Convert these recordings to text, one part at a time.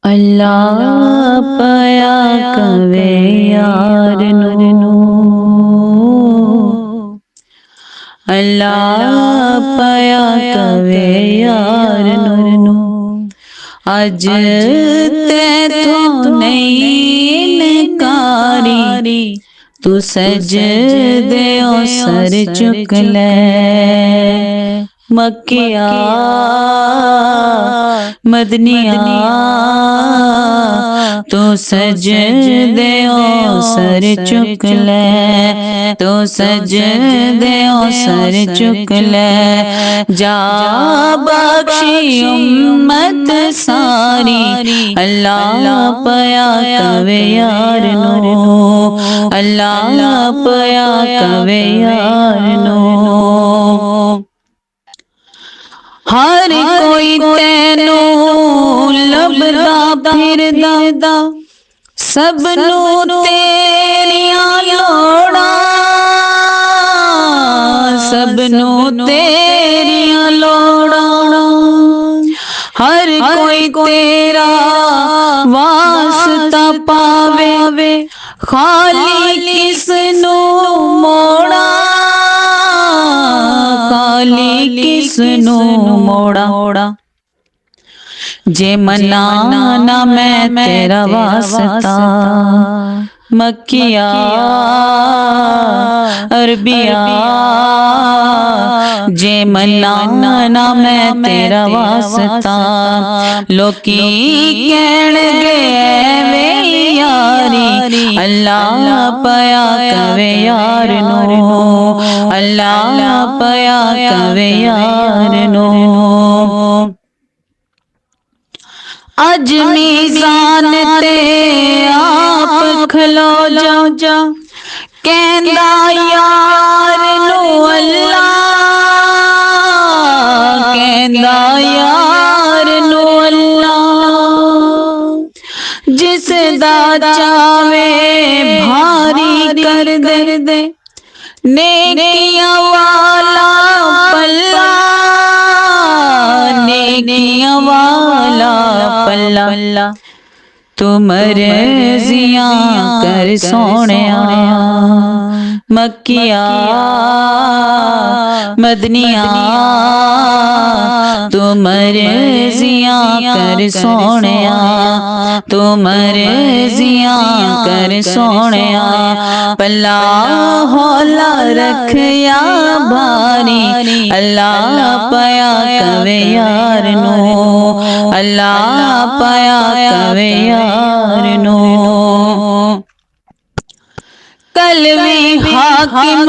अल्लाह पया कवे यार नू, अल्लाह पया कवे यार नू। अज ते तो नहीं नकारी, तू सज दे सर चुक ले। मक्किया मदनिया तू सज दे सर चुक ले, तू सज दे सर चुक ले। जा बख्शी उम्मत सारी, अल्लाह पया कवे यार नू, अल्लाह पया कवे यार नू। हर कोई तेनू लभदा फिरदा, सबनू तेरिया लोड़ा, सबनू तेरिया लोड़ा। हर कोई तेरा वास्ता पावे, खाली किसनू मोड़ा, खाली किसनू मोड़ा। जे मना ना मैं तेरा वास्ता, मक्किया अरबिया जे मना ना मैं तेरा वास्ता। लोकी कहण गए वे यारी, अल्लाह पया कवे यार नू, अल्लाह पया कवे यार नू। अज मीज़ान ते आप खलो जा, कहंदा यार नू अल्लाह, कहंदा यार नू अल्लाह। जिस दा चावे भारी कर दे, नेकियां वाला पल्ला, नेकियां वाला पल्ला। तू मर्जियां कर सोहणिया, मक्किया मदनिया तू मर्जियां कर सोहणिया, तू मर्जियां कर सोहणिया। पल्ला हौला रखया भारी, अल्लाह पया कवे यार नू, अल्लाह पया कवे यार नू। कलवी हाकिम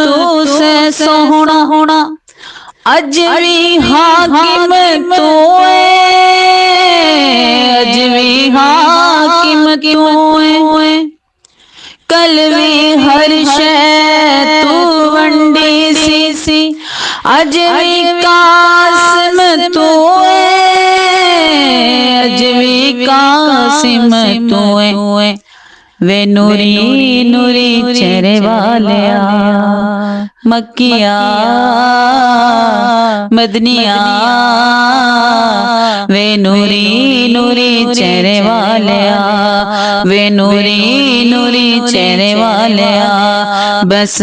तू से सोहना होना, अज भी हाकिम तू है, अज भी हाकिम तू है। कलवी हर शै तू वंडी सी, अज भी कासिम तू है, अज भी कासिम तू है। वे नूरी नूरी चेहरे वालिया, मक्किया मदनिया वे नूरी नूरी चेहरे वालिया, वे नूरी नूरी चेहरे वालिया। बस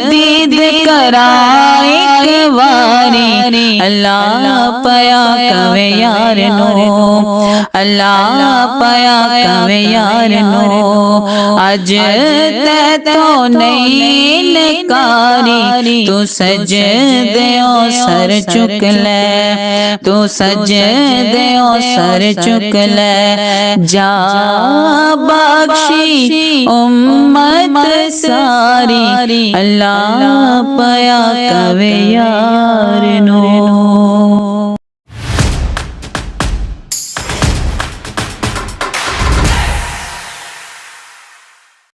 दीद करा एक वारी, अल्लाह पया कवे यार नू, अल्लाह पया कवे यार नू। अज ते तो नहीं नकारी, तू सज दे सर चुक ले, तू सज दे सर चुक ले। जा बख्शी उम्मत सारी, अल्लाह पया कवे यार।